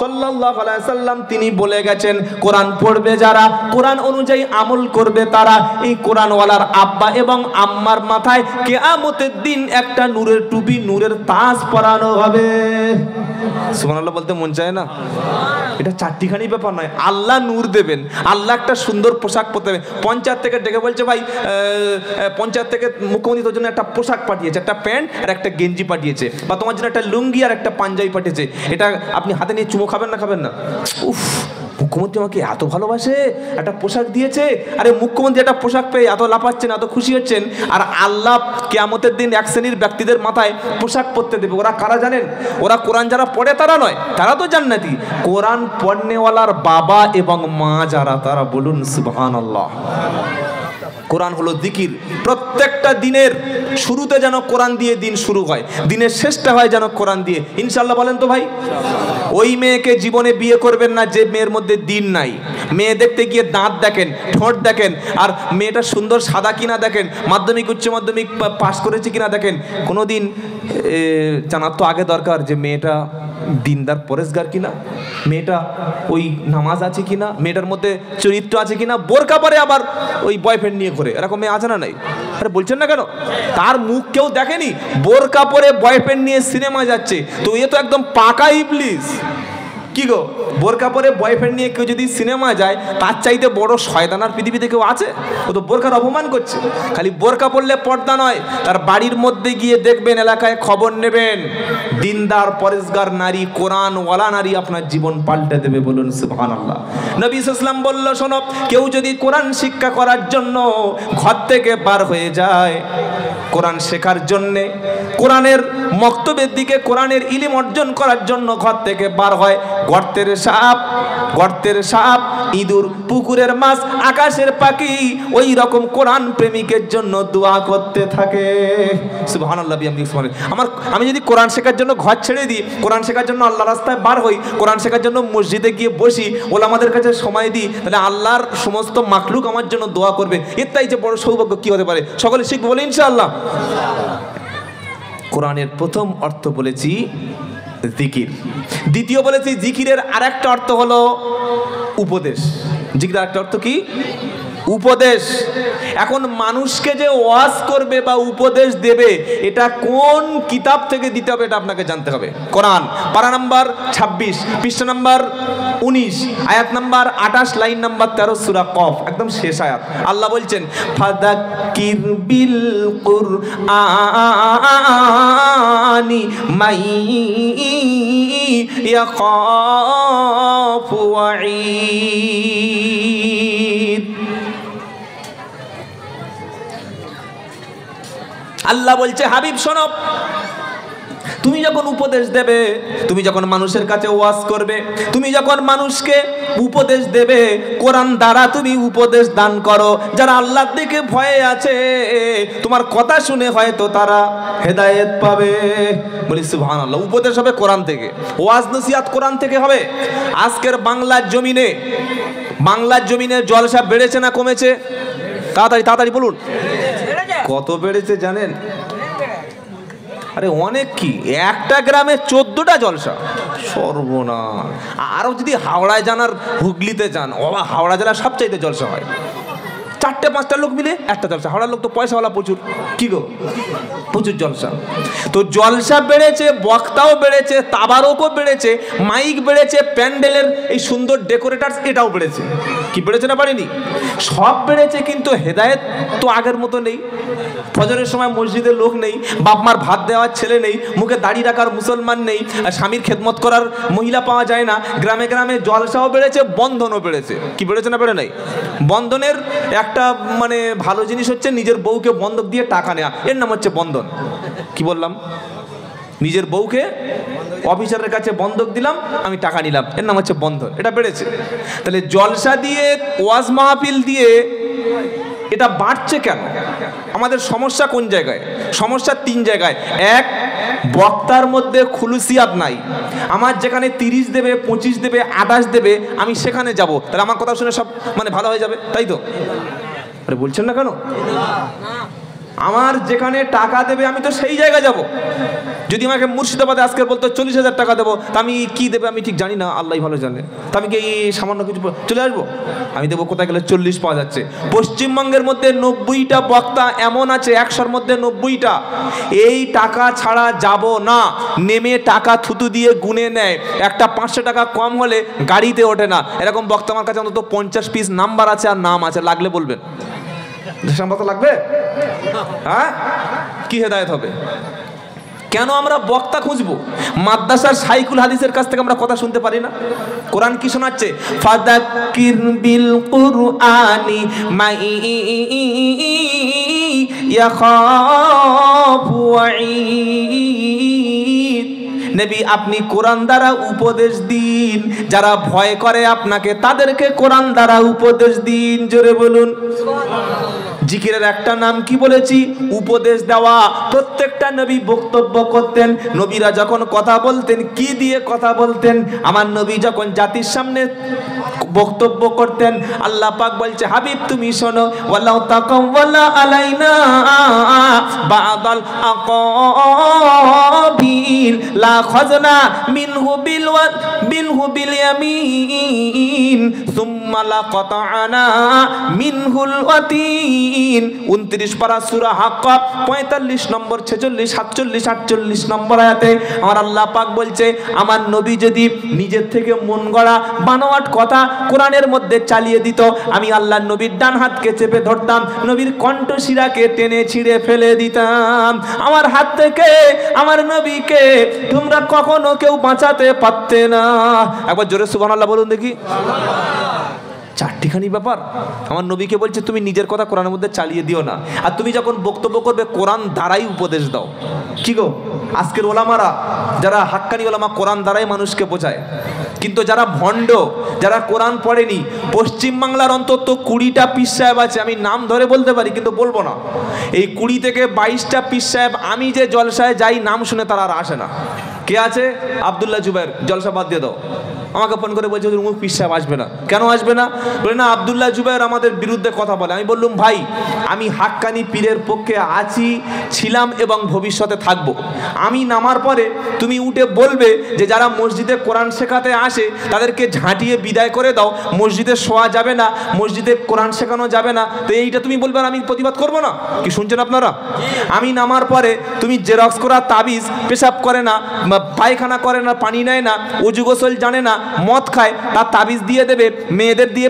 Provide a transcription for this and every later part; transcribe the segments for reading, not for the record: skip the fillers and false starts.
সাল্লাল্লাহু আলাইহি সাল্লাম তিনি বলে গেছেন, কোরআন পড়বে যারা, কোরআন অনুযায়ী আমল করবে তারা, এই কোরআনওয়ালার আব্বা এবং আম্মার মাথায় কিয়ামতের দিন একটা নূরের টুপি, নূরের তাজ পরানো হবে। সুবহানাল্লাহ বলতে মন চায় না? এটা চারটিখানি ব্যাপার নয়, আল্লাহ নূর দেবেন, আল্লাহ একটা সুন্দর পোশাক পরতে হবে। পঞ্চায়েত থেকে ডেকে বলছে, ভাই পঞ্চায়েত থেকে মুখ্যমন্ত্রী তোর জন্য একটা পোশাক পাঠিয়েছে, একটা প্যান্ট আর একটা গেঞ্জি পাঠিয়েছে, বা তোমার জন্য একটা লুঙ্গি আর একটা পাঞ্জাবি পাঠিয়েছে, এটা আপনি হাতে নিয়ে চুমো খাবেন না? খাবেন না? উফ, মুখ্যমন্ত্রী আমাকে এত ভালোবাসে, একটা পোশাক দিয়েছে। আরে মুখ্যমন্ত্রী একটা পোশাক পেয়ে এত লাফাচ্ছেন, এত খুশি হচ্ছেন, আর আল্লাহ কিয়ামতের দিন এক শ্রেণীর ব্যক্তিদের মাথায় পোশাক পরতে দেবে। ওরা কারা জানেন? ওরা কোরআন যারা পড়ে তারা নয়, তারা তো জান্নাতি। কোরআন পড়নেওয়ালার বাবা এবং মা যারা, তারা বলুন সুবহানাল্লাহ। কোরআন হলো জিকির। প্রত্যেকটা দিনের শুরুতে যেন কোরআন দিয়ে দিন শুরু হয়, দিনের শেষটা হয় যেন কোরআন দিয়ে। ইনশাআল্লাহ বলেন তো ভাই? ওই মেয়েকে জীবনে বিয়ে করবেন না যে মেয়ের মধ্যে দিন নাই। মেয়ে দেখতে গিয়ে দাঁত দেখেন, ঠোঁট দেখেন, আর মেয়েটা সুন্দর সাদা কিনা দেখেন, মাধ্যমিক উচ্চ মাধ্যমিক পাশ করেছে কিনা দেখেন। কোনোদিন জানার তো আগে দরকার যে মেয়েটা দিনদার পরেশগার কিনা, মেয়েটা ওই নামাজ আছে কিনা, মেয়েটার মধ্যে চরিত্র আছে কিনা। বোরকা পরে আবার ওই বয়ফ্রেন্ড নিয়ে ঘুরে, এরকম মেয়ে আছে না? নাই? আরে বলছেন না কেন? তার মুখ কেউ দেখেনি, বোরকা পরে বয়ফ্রেন্ড নিয়ে সিনেমা যাচ্ছে, তো এ তো একদম পাকা ইবলিস। কি গো, বোরকা পরে বয়ফ্রেন্ড নিয়ে কেউ যদি সিনেমা যায়, তার চাইতে বড় শয়তানার পৃথিবীতে কেউ আছে? ও তো বোরকার অপমান করছে। খালি বোরকা পরলে পর্দা নয়, তার বাড়ির মধ্যে গিয়ে দেখবেন, এলাকায় খবর নেবেন, দিনদার পরেশগার নারী, কোরআনওয়ালা নারী আপনার জীবন পাল্টে দেবে। বলুন সুবহানাল্লাহ। নবী সাল্লাল্লাহু আলাইহি ওয়াসাল্লাম বলল, শোনো, কেউ যদি কোরআন শিক্ষা করার জন্য ঘর থেকে বার হয়ে যায়, কোরআন শেখার জন্যে, কোরআনের মক্তবের দিকে, কোরআনের ইলম অর্জন করার জন্য ঘর থেকে বার হয়, গর্তের সাপ, ইঁদুর, পুকুরের মাছ, আকাশের পাখি ওই রকম কোরআন প্রেমিকের জন্য দোয়া করতে থাকে। সুবহানাল্লাহ। আমি যদি কোরআন শেখার জন্য ঘর ছেড়ে দিই, কোরআন শেখার জন্য আল্লাহ রাস্তায় বার হই, কোরআন শেখার জন্য মসজিদে গিয়ে বসি, ওলামাদের কাছে সময় দিই, তাহলে আল্লাহর সমস্ত মাখলুক আমার জন্য দোয়া করবে। এর তাই যে বড় সৌভাগ্য কি হতে পারে? সকলে শিখবো বলে ইনশাআল্লাহ। কোরআনের প্রথম অর্থ বলেছি জিকির, দ্বিতীয় বলেছি জিকিরের আরেকটা অর্থ হলো উপদেশ। জিকিরের আরেকটা অর্থ কি? উপদেশ। এখন মানুষকে যে ওয়াজ করবে বা উপদেশ দেবে, এটা কোন কিতাব থেকে দিতে হবে এটা আপনাকে জানতে হবে। কোরআন, পারা নাম্বার 26, পৃষ্ঠা নাম্বার 19, আয়াত নাম্বার 28, লাইন নাম্বার 13, সূরা কফ, একদম শেষ আয়াত। আল্লাহ বলছেন, ফাযাক্কির বিল কুরআনি মাই ইয়াখাফু ওয়াঈদ। আল্লাহ বলছে, হাবিব শোনো, তুমি যখন উপদেশ দেবে, তুমি যখন মানুষের কাছে ওয়াজ করবে, তুমি যখন মানুষকে উপদেশ দেবে, কোরআন দ্বারা তুমি উপদেশ দান করো। যারা আল্লাহর দিকে ভয়ে আছে, তোমার কথা শুনে হয়তো তারা হেদায়েত পাবে। বলি সুবহানাল্লাহ। উপদেশ হবে কোরআন থেকে, ওয়াজ নসিহত কোরআন থেকে হবে। আজকের বাংলার জমিনে জলসা বেড়েছে না কমেছে? তাড়াতাড়ি বলুন। কত বেড়েছে জানেন? আরে অনেক। কি, একটা গ্রামে 14টা জলসা। সর্বনাশ। আরও যদি হাওড়ায় যান আর হুগলিতে যান, হাওড়া জেলার সবচাইতে জলসা হয়। 4-5টা লোক মিলে একটা জলসা। হাওড়ার লোক তো পয়সাওয়ালা প্রচুর। কি গো, প্রচুর জলসা। তো জলসা বেড়েছে, বক্তাও বেড়েছে, তাবারকও বেড়েছে, মাইক বেড়েছে, প্যান্ডেলের এই সুন্দর ডেকোরেটার্স এটাও বেড়েছে। কি বেড়েছে না বাড়েনি? সব বেড়েছে, কিন্তু হেদায়েত তো আগের মতো নেই। ফজরের সময় মসজিদে লোক নেই, বাপ মার ভাত দেওয়ার ছেলে নেই, মুখে দাড়ি রাখার মুসলমান নেই, আর স্বামীর খেদমত করার মহিলা পাওয়া যায় না। গ্রামে গ্রামে জলসাও বেড়েছে, বন্ধনও বেড়েছে। কি বেড়েছে না বেড়ে নাই? বন্ধনের একটা মানে ভালো জিনিস হচ্ছে নিজের বউকে বন্ধক দিয়ে টাকা নেওয়া, এর নাম হচ্ছে বন্ধন। কি বললাম? নিজের বউকে অফিসারের কাছে বন্ধক দিলাম, আমি টাকা নিলাম, এর নাম হচ্ছে বন্ধন। এটা বেড়েছে। তাহলে জলসা দিয়ে, ওয়াজ মাহফিল দিয়ে এটা বাড়ছে কেন? আমাদের সমস্যা কোন জায়গায়? সমস্যা 3 জায়গায়। এক, বক্তার মধ্যে খুলুসিয়াত নাই। আমার যেখানে 30 দেবে, 25 দেবে, 28 দেবে, আমি সেখানে যাব, তাহলে আমার কথা শুনে সব মানে ভালো হয়ে যাবে, তাই তো? আরে বলছেন না কেন? আমার যেখানে টাকা দেবে আমি তো সেই জায়গায় যাব। যদি আমাকে মুর্শিদাবাদে আজকে বলতো 40,000 টাকা দেবো, তা আমি কি দেবে আমি ঠিক জানি না, আল্লাহ ভালো জানে। তা আমি কি এই সামান্য কিছু চলে আসবো? আমি দেবো কোথায় গেলে 40 পাওয়া যাচ্ছে। পশ্চিমবঙ্গের মধ্যে 90টা বক্তা এমন আছে, 100-র মধ্যে 90টা এই টাকা ছাড়া যাব না, নেমে টাকা থুতু দিয়ে গুনে নেয়। একটা 500 টাকা কম হলে গাড়িতে ওঠে না। এরকম বক্তা আমার কাছে অন্তত 50 পিস নাম্বার আছে আর নাম আছে, লাগলে বলবেন। সম্ভবত লাগবে, হ্যাঁ, কি হেদায়েত হবে? কেন আমরা বক্তা খুঁজবো? মাদ্রাসার সাইকুল হাদিসের কাছ থেকে আমরা কথা শুনতে পারি না? কোরআন কি শোনাচ্ছে? ফাযাক্কির বিল কুরআনি মাই ইয়াখাফু ওয়াঈদ। নবী আপনি কোরআন দ্বারা উপদেশ দিন, যারা ভয় করে আপনাকে তাদেরকে কোরআন দ্বারা উপদেশ দিন। জোরে বলুন সুবহানাল্লাহ। জিকিরের একটা নাম কি বলেছি? উপদেশ দেওয়া। প্রত্যেকটা নবী বক্তব্য করতেন। নবীরা যখন কথা বলতেন কি দিয়ে কথা বলতেন? আমার নবী যখন জাতির সামনে বক্তব্য করতেন, আল্লাহ পাক বলছে হাবিব তুমি শোনো, ওয়ালাউ তাকাওয়ালা আলাইনা বাদাল আকাবিল লা খাযনা মিনহু বিল ইয়ামিন সুম্মা লাকাতানা মিনহুল ওয়াতিন। 29 পারা সূরা হাক্কাব 45 নম্বর, 46, 47, 48 নম্বর আয়াতে আমার আল্লাহ পাক বলছে আমার নবী যদি নিজের থেকে মন গড়া বানোয়াট কথা কোরআনের মধ্যে চালিয়ে দিত, আমি আল্লাহ নবীর ডান হাতকে চেপে ধরতাম, নবীর কণ্ঠশিরাকে টেনে ছিঁড়ে ফেলে দিতাম। আমার হাত থেকে আমার নবীকে তোমরা কখনো কেউ বাঁচাতে পারতে না। একবার জোরে সুবহানাল্লাহ বলুন দেখি। চারটিখানি ব্যাপার। আমার নবীকে বলছে তুমি নিজের কথা কোরআনের মধ্যে চালিয়ে দিও না, আর তুমি যখন বক্তব্য করবে কোরআন দ্বারাই উপদেশ দাও। কি গো, আজকের ওলামারা যারা হাক্কানি ওলামা কোরআন দ্বারাই মানুষকে বোঝায়, কিন্তু যারা ভণ্ড, যারা কোরআন পড়েনি, পশ্চিমবাংলার অন্তত 20টা পীর সাহেব আছে, আমি নাম ধরে বলতে পারি কিন্তু বলবো না। এই 20 থেকে 22টা পীর সাহেব আমি যে জলসায় যাই নাম শুনে তারা আর আসে না। কে আছে? আব্দুল্লাহ জুবায়ের, জলসা বাদ দিয়ে দাও। আমাকে ফোন করে বলছে অমুক পীর সাহেব আসবে না। কেন আসবে না? বলে না আব্দুল্লাহ জুবায়ের আমাদের বিরুদ্ধে কথা বলে। আমি বললাম ভাই আমি হাক্কানি পীরের পক্ষে আছি, ছিলাম এবং ভবিষ্যতে থাকবো। আমি নামার পরে তুমি উঠে বলবে যে যারা মসজিদে কোরআন শেখাতে আসে তাদেরকে ঝাঁটিয়ে বিদায় করে দাও, মসজিদে শোয়া যাবে না, মসজিদে কোরআন শেখানো যাবে না। তো এইটা তুমি বলবে আর আমি প্রতিবাদ করবো না? কি শুনছেন আপনারা? আমি নামার পরে তুমি জেরক্স করা তাবিজ, পেশাব করে না, পায়খানা করে না, পানি নেয় না, অজু গোসল জানে না, মদ খায়, তার তাবিজ দিয়ে দেবে, মেয়েদের দিয়ে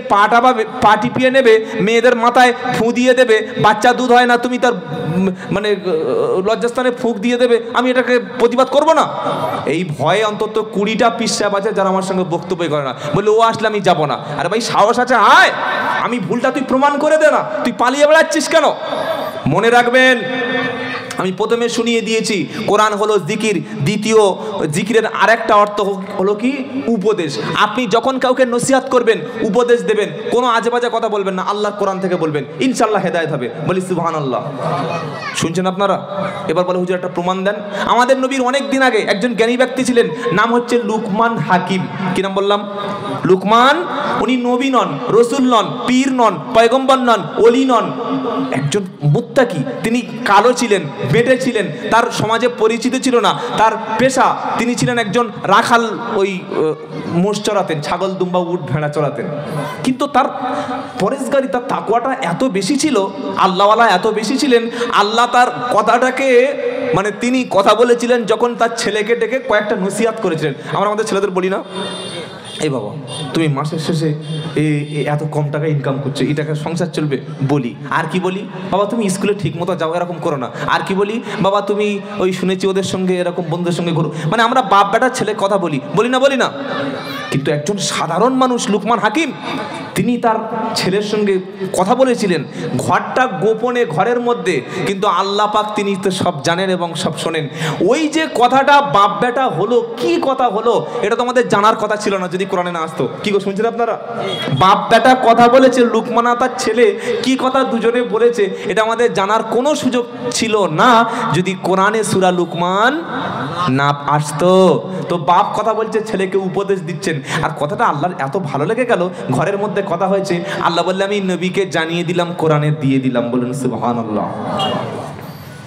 পা টিপিয়ে নেবে, মেয়েদের মাথায় ফু দিয়ে দেবে, বাচ্চা দুধ হয় না তুমি তার মানে লজ্জাস্থানে ফুঁক দিয়ে দেবে। আমি এটাকে প্রতিবাদ করব না? এই ভয়ে অন্তত 20টা পীর সাহেব আছে যারা আমার সঙ্গে বক্তব্য করে না, বলে ও আসলে আমি যাব না। আরে ভাই সাহস আছে আয়, আমি ভুলটা তুই প্রমাণ করে দে না, তুই পালিয়ে বেড়াচ্ছিস কেন? মনে রাখবেন আমি প্রথমে শুনিয়ে দিয়েছি কোরআন হলো জিকির, দ্বিতীয় জিকিরের আরেকটা অর্থ হলো কি? উপদেশ। আপনি যখন কাউকে নসিহত করবেন, উপদেশ দেবেন, কোনো আজেবাজে কথা বলবেন না, আল্লাহর কোরআন থেকে বলবেন, ইনশাআল্লাহ হেদায়েত হবে। বলি সুবহানাল্লাহ। শুনছেন আপনারা? এবার বলে হুজুর একটা প্রমাণ দেন। আমাদের নবীর অনেক দিন আগে একজন জ্ঞানী ব্যক্তি ছিলেন, নাম হচ্ছে লুকমান হাকিম। কি নাম বললাম? লুকমান। উনি নবী নন, রসুল নন, পীর নন, পয়গম্বর নন, ওলি নন, একজন মুত্তাকি। তিনি কালো ছিলেন, বেটে ছিলেন, তার সমাজে পরিচিত ছিল না, তার পেশা তিনি ছিলেন একজন রাখাল, ওই মোষ চড়াতেন, ছাগল দুম্বা উট ভেড়া চড়াতেন। কিন্তু তার পরেশগারি, তার তাকওয়াটা এত বেশি ছিল, আল্লাহওয়ালা এত বেশি ছিলেন, আল্লাহ তার কথাটাকে মানে তিনি কথা বলেছিলেন যখন তার ছেলেকে ডেকে কয়েকটা নসিহত করেছিলেন। আমরা আমাদের ছেলেদের বলি না, এই বাবা তুমি মাসের শেষে এত কম টাকা ইনকাম করছো, এই টাকা সংসার চলবে? বলি। আর কি বলি? বাবা তুমি স্কুলে ঠিক মতো যাও, এরকম করো না। আর কি বলি? বাবা তুমি ওই শুনেছি ওদের সঙ্গে এরকম বন্ধুদের সঙ্গে ঘুরো। মানে আমরা বাপ বেটার ছেলে কথা বলি, বলি না? বলি না? কিন্তু একজন সাধারণ মানুষ লুকমান হাকিম, তিনি তার ছেলের সঙ্গে কথা বলেছিলেন ঘরটা গোপনে, ঘরের মধ্যে, কিন্তু আল্লাহ পাক তিনি তো সব জানেন এবং সব শোনেন। ওই যে কথাটা বাপ বেটা হলো, কি কথা হলো এটা তো আমাদের জানার কথা ছিল না যদি কোরআনে না আসতো। কি গো শুনছেন আপনারা? বাপ বেটা কথা বলেছে, লুকমান তার ছেলে কি কথা দুজনে বলেছে এটা আমাদের জানার কোনো সুযোগ ছিল না যদি কোরআনে সূরা লুকমান না আসতো। তো বাপ কথা বলছে, ছেলেকে উপদেশ দিচ্ছেন, আর কথাটা আল্লাহর এত ভালো লেগে গেল, ঘরের মধ্যে কথা হয়েছে, আল্লাহ বললে আমি নবীকে জানিয়ে দিলাম, কোরআনে দিয়ে দিলাম। বলুন সুবহানাল্লাহ।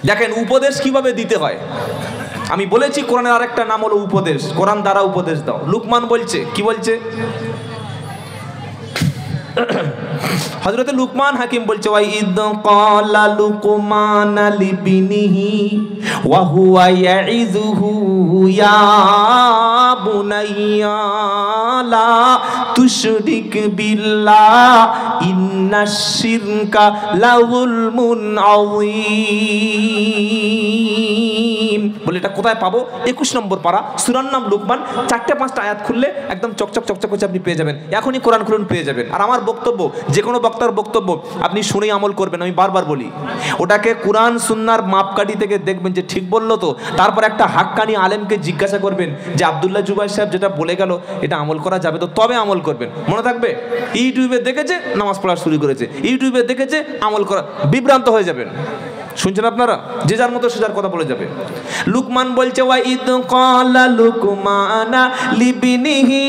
দেখেন উপদেশ কিভাবে দিতে হয়। আমি বলেছি কোরআনের আরেকটা নাম হলো উপদেশ, কোরআন দ্বারা উপদেশ দাও। লুকমান বলছে, কি বলছে? হযরতে লুকমান হাকিম বলছে, ওয়া ইদ ক্বালা লুকমান লিবিনিহি ওয়া হুয়া ইয়াইযুহু ইয়া বুনাইয়া লা তুশরিক বিল্লাহ ইন্নাশ শিরকা লাযুলমুন আযীম। বলে এটা কোথায় পাবো? 21 নম্বর পারা, সূরার নাম লুকমান, 4-5টা আয়াত খুললে একদম চকচক চকচক করে আপনি পেয়ে যাবেন। এখনই কোরআন খুলুন, পেয়ে যাবেন। আর আমার বক্তব্য, যে কোনো বক্তার বক্তব্য আপনি শুনেই আমল করবেন। আমি বারবার বলি, ওটাকে কোরআন সুন্নাহর মাপকাঠি থেকে দেখবেন যে ঠিক বললো তো, তারপর একটা হাক্কানি আলেমকে জিজ্ঞাসা করবেন যে আব্দুল্লাহ জুবাইর সাহেব যেটা বলে গেল এটা আমল করা যাবে তো, তবে আমল করবেন। মনে থাকবে, ইউটিউবে দেখেছে নামাজ পড়া শুরু করেছে, ইউটিউবে দেখেছে আমল করা, বিভ্রান্ত হয়ে যাবেন। শুনছেন আপনারা? যে যার মতো সোজার কথা বলে যাবে। লুকমান বলছে, ওয়া ইদ ক্বালা লুকমানা লিবনিহি,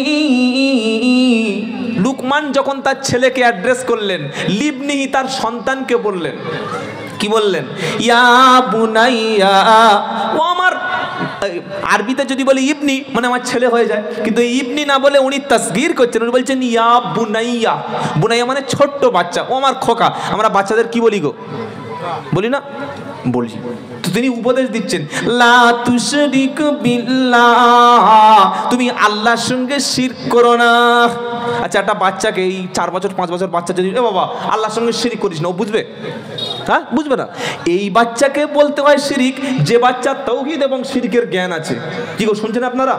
লুকমান যখন তার ছেলেকে অ্যাড্রেস করলেন, লিবনিহি তার সন্তানকে বললেন, কি বললেন? ইয়া বুনাইয়া, ও আমার, আরবিতে যদি বলে ইবনি মানে আমার ছেলে হয়ে যায়, কিন্তু ইবনি না বলে উনি তাসগীর করছেন, উনি বলছেন ইয়া বুনাইয়া। বুনাইয়া মানে ছোট্ট বাচ্চা, ও আমার খোকা। আমরা বাচ্চাদের কি বলি গো? বলি না? বলি। তো তিনি উপদেশ দিচ্ছেন, লা তুশরিক বিল্লাহ, তুমি আল্লাহর সঙ্গে শিরক করো না। আচ্ছা, একটা বাচ্চাকে, এই 4 বছর 5 বছর বাচ্চা যদি, এ বাবা আল্লাহর সঙ্গে শিরক করিস না, ও বুঝবে? হ্যাঁ, বুঝবে না। এই বাচ্চাকে বলতে হয় শিরিক যে বাচ্চার তাওহীদ এবং শিরকের জ্ঞান আছে। কি গো, শুনছেন আপনারা?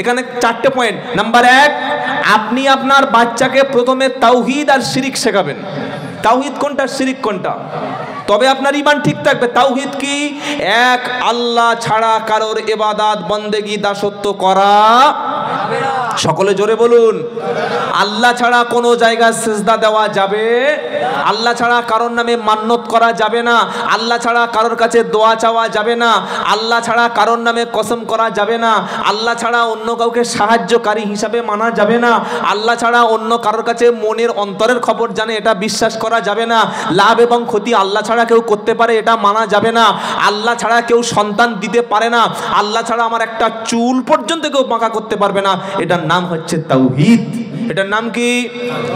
এখানে 4টে পয়েন্ট। নাম্বার 1, আপনি আপনার বাচ্চাকে প্রথমে তাওহীদ আর শিরিক শেখাবেন। তাওহীদ কোনটা, শিরিক কোনটা, তবে আপনার ঈমান ঠিক থাকবে। তাওহীদ কি? এক আল্লাহ ছাড়া কারোর ইবাদত বন্দেগী দাসত্ব করা যাবে না। সকলে জোরে বলুন, আল্লাহ ছাড়া কোনো জায়গায় সিজদা দেওয়া যাবে না, আল্লাহ ছাড়া কারোর নামে মান্নত করা যাবে না, আল্লাহ ছাড়া কারোর কাছে দোয়া চাওয়া যাবে না, আল্লাহ ছাড়া কারোর নামে কসম করা যাবে না, আল্লাহ ছাড়া অন্য কাউকে সাহায্যকারী হিসাবে মানা যাবে না, আল্লাহ ছাড়া অন্য কারোর কাছে মনের অন্তরের খবর জানে এটা বিশ্বাস করা যাবে না, লাভ এবং ক্ষতি আল্লাহ ছাড়া কেউ করতে পারে এটা মানা যাবে না, আল্লাহ ছাড়া কেউ সন্তান দিতে পারে না, আল্লাহ ছাড়া আমার একটা চুল পর্যন্ত কেউ বাঁকা করতে পারবে না। এটার নাম হচ্ছে তাওহীদ। এটার নাম কি?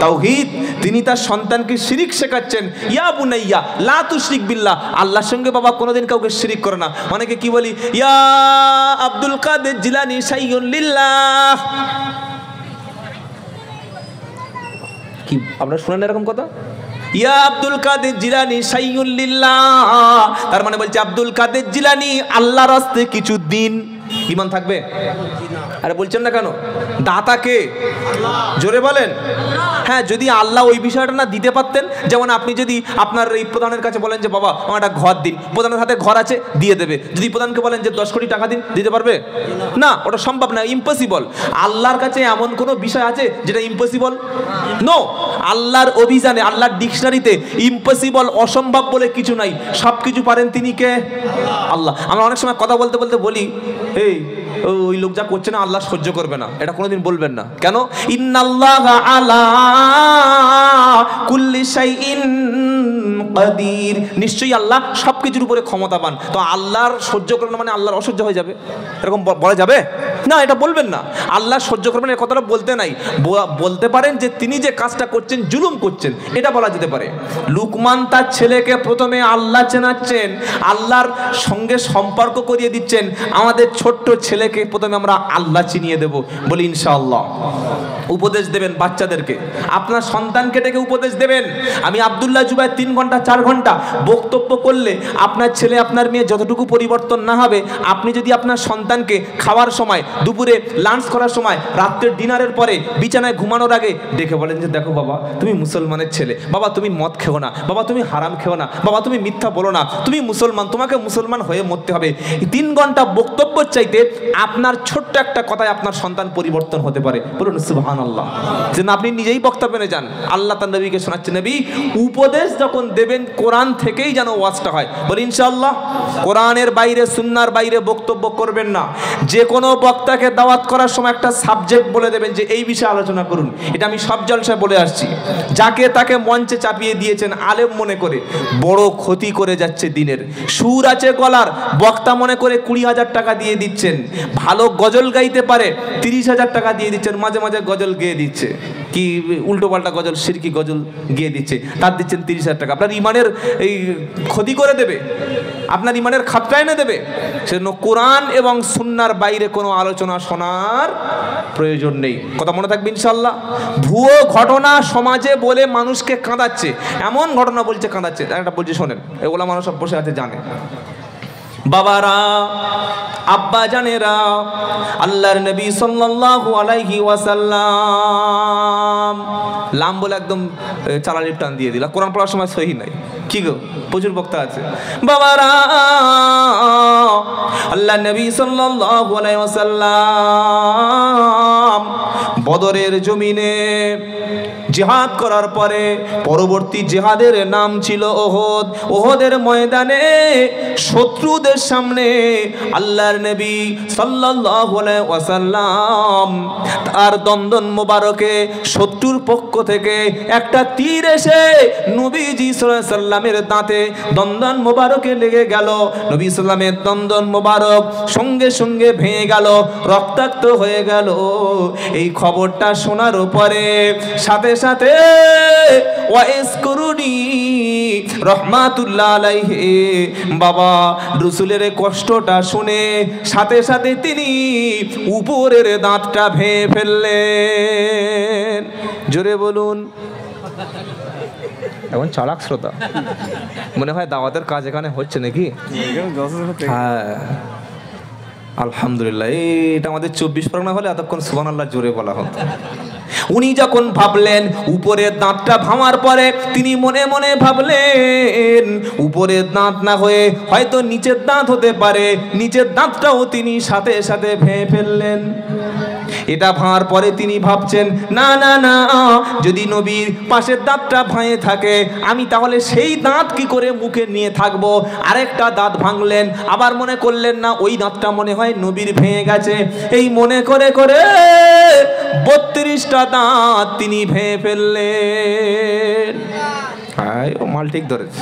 তাওহীদ। তিনি তার সন্তানকে শিরিক শেখাচ্ছেন, ইয়া বুনাইয়া লা তুশরিক বিল্লাহ, আল্লাহর সঙ্গে বাবা কোনোদিন কাউকে শিরিক করে না। অনেকে কি বলি, ইয়া আব্দুল কাদের জিলানী শাইয়ুন লিল্লাহ, কি আপনারা শুনেন এরকম কথা? ইয়া আব্দুল কাদের জিলানী শাইয়ুন লিল্লাহ, তার মানে বলছে আব্দুল কাদের জিলানী আল্লাহর রাস্তে কিছু দিন। ঈমান থাকবে? আরে বলছেন না কেন? দাতাকে জোরে বলেন। হ্যাঁ, যদি আল্লাহ ওই বিষয়টা না দিতে পারতেন, যেমন আপনি যদি আপনার এই প্রধানের কাছে বলেন যে বাবা আমার একটা ঘর দিন, প্রধানের হাতে ঘর আছে দিয়ে দেবে। যদি প্রধানকে বলেন যে 10 কোটি টাকা দিন, দিতে পারবে না? ওটা সম্ভব না, ইম্পসিবল। আল্লাহর কাছে এমন কোনো বিষয় আছে যেটা ইম্পসিবল? নো। আল্লাহর অভিযানে, আল্লাহর ডিকশনারিতে ইম্পসিবল, অসম্ভব বলে কিছু নাই। সব কিছু পারেন তিনি কে? আল্লাহ। আমরা অনেক সময় কথা বলতে বলতে বলি, এই ওই লোক যা করছে না আল্লাহ সহ্য করবে না, এটা কোনোদিন বলবেন না। কেন? ইন্নাল্লাহা আলা কুল্লি শাইইন কাদির, নিশ্চয়ই আল্লাহ সবকিছুর উপরে ক্ষমতাবান। তো আল্লাহর সহ্য করবে না মানে আল্লাহর অসহ্য হয়ে যাবে, এরকম বলা যাবে না, এটা বলবেন না। আল্লাহ সহ্য করবেন এই কথাটা বলতে নাই, বলতে পারেন যে তিনি যে কাজটা করছেন জুলুম করছেন, এটা বলা যেতে পারে। লুকমান তার ছেলেকে প্রথমে আল্লাহ চেনাচ্ছেন, আল্লাহর সঙ্গে সম্পর্ক করিয়ে দিচ্ছেন। আমাদের ছোট্ট ছেলেকে প্রথমে আমরা আল্লাহ চিনিয়ে দেব, বলি ইনশাআল্লাহ। উপদেশ দেবেন বাচ্চাদেরকে, আপনার সন্তানকে ডেকে উপদেশ দেবেন। আমি আব্দুল্লাহ জুবাইর 3 ঘন্টা 4 ঘন্টা বক্তব্য করলে আপনার ছেলে আপনার মেয়ে যতটুকু পরিবর্তন না হবে, আপনি যদি আপনার সন্তানকে খাওয়ার সময়, দুপুরে লাঞ্চ করার সময়, রাত্রের ডিনারের পরে, বিছানায় ঘুমানোর আগে ডেকে বলেন যে দেখো বাবা তুমি মুসলমানের ছেলে, বাবা তুমি মদ খেও না, বাবা তুমি হারাম খেও না, বাবা তুমি মিথ্যা বলো না, তুমি মুসলমান, তোমাকে মুসলমান হয়ে মরতে হবে। 3 ঘন্টা বক্তব্য চাইতে চাইতে আপনার ছোট্ট একটা কথায় আপনার সন্তান পরিবর্তন হতে পারে। বলুন সুবহানাল্লাহ। যেন আপনি নিজেই বক্তা পেয়ে যান। আল্লাহ তার নবীকে শোনাচ্ছে, নবী উপদেশ যখন দেবেন কোরআন থেকেই যেন ওয়াজটা হয়। বলি ইনশাআল্লাহ। কোরআনের বাইরে, সুন্নাহর বাইরে বক্তব্য করবেন না। যে কোনো বক্তাকে দাওয়াত করার সময় একটা সাবজেক্ট বলে দেবেন যে এই বিষয়ে আলোচনা করুন। এটা আমি সব জলসায় বলে আসছি। যাকে তাকে মঞ্চে চাপিয়ে দিয়েছেন আলেম মনে করে, বড় ক্ষতি করে যাচ্ছে দিনের। সুর আছে গলার, বক্তা মনে করে 20,000 টাকা দিয়ে দিচ্ছেন। ভালো গজল গাইতে পারে, 30,000 টাকা দিয়ে দিচ্ছেন। মাঝে মাঝে গজল গেয়ে দিচ্ছে, কি উল্টো পাল্টা গজল, শিরকি গজল গিয়ে দিচ্ছে, তার দিচ্ছেন 30,000 টাকা। আপনার ইমানের এই ক্ষতি করে দেবে, আপনার ইমানের খাতরা এনে দেবে। সেজন্য কোরআন এবং সুন্নাহর বাইরে কোনো আলোচনা শোনার প্রয়োজন নেই। কথা মনে থাকবে ইনশাআল্লাহ। ভুয়ো ঘটনা সমাজে বলে মানুষকে কাঁদাচ্ছে, এমন ঘটনা বলছে কাঁদাচ্ছে। একটা বলছে শোনেন, এগুলো মানুষ সব বসে আছে জানে। বাবারা, আব্বা জানেরা, আল্লাহর নবী সাল্লাল্লাহু আলাইহি ওয়াসাল্লাম লাম বলে একদম চালালির টান দিয়ে দিলা। কোরআন পড়ার সময় সহি নাই, কি গো, প্রচুর বক্তা আছে। বাবারা, আল্লাহর নবী সাল্লাল্লাহু আলাইহি ওয়াসাল্লাম বদরের জমিনে জিহাদ করার পরে পরবর্তী জিহাদের নাম ছিল ওহদ। ওহদের ময়দানে শত্রুদের সামনে আল্লাহর নবী সাল্লাল্লাহু আলাইহি ওয়াসাল্লাম তার দন্দন মোবারকে শত্রুর পক্ষ থেকে একটা তীর এসে নবীজি সাল্লাল্লাহু আলাইহি ওয়াসাল্লামের দাঁতে দন্দন মোবারকে লেগে গেল। নবী সাল্লামের দন্দন মোবারক সঙ্গে সঙ্গে ভেঙে গেল, রক্তাক্ত হয়ে গেল। এই খবরটা শোনার পরে সাথে সাথে ওয়াইস করুনি রহমাতুল্লাহ আলাইহি বাবা রাসূলের কষ্টটা শুনে সাথে সাথে তিনি উপরের দাঁতটা ভেঙে ফেললেন। জোরে বলুন। এখন চালাক শ্রোতা, মনে হয় দাওয়াতের কাজ এখানে হচ্ছে নাকি? হ্যাঁ, আলহামদুলিল্লাহ। এটা আমাদের 24 পরগনা হলে এতক্ষণ সুবহানাল্লাহ জোরে বলা হতো। উনি যখন ভাবলেন উপরের দাঁতটা ভাঙার পরে তিনি মনে মনে ভাবলেন উপরের দাঁত না হয়ে হয়তো নিচের দাঁত হতে পারে, নিচের দাঁতটাও তিনি সাথে সাথে ভেঙে ফেললেন। এটা ভাঙার পরে তিনি ভাবছেন, না না না, যদি নবীর পাশের দাঁতটা ভাঙে থাকে আমি তাহলে সেই দাঁত কি করে মুখে নিয়ে থাকবো। আরেকটা দাঁত ভাঙলেন, আবার মনে করলেন না ওই দাঁতটা মনে হয় নবীর ভেঙে গেছে। এই মনে করে করে 32টা দাঁত তিনি ভেঙে ফেললেন। মাল ঠিক ধরেছে,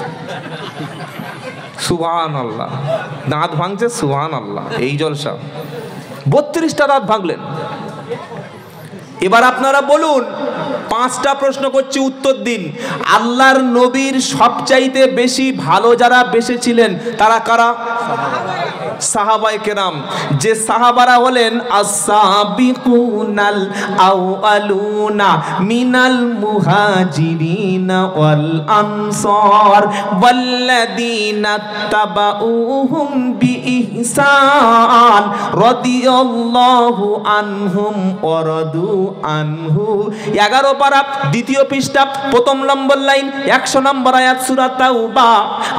সুবহানাল্লাহ। দাঁত ভাঙছে, সুবহানাল্লাহ। এই জলসা, 32টা দাঁত ভাঙলেন। এবার আপনারা বলুন, 5টা প্রশ্ন করছি, উত্তর দিন। আল্লাহর নবীর সবচাইতে বেশি ভালো যারা বেসেছিলেন তারা কারা? সাহাবায়ে কেরাম। যে সাহাবারা হলেন আস-সাবিকুনাল আউয়ালুনা মিনাল মুহাজিরিনা ওয়াল আনসার ওয়াল্লাযীনা তাবাউহুম বিইহসান রাদিয়াল্লাহু আনহুম ওয়া রাদু আনহু। 11 পারা, দ্বিতীয় পৃষ্ঠা, প্রথম নম্বর লাইন, 100 নম্বর আয়াত সূরা তাওবা।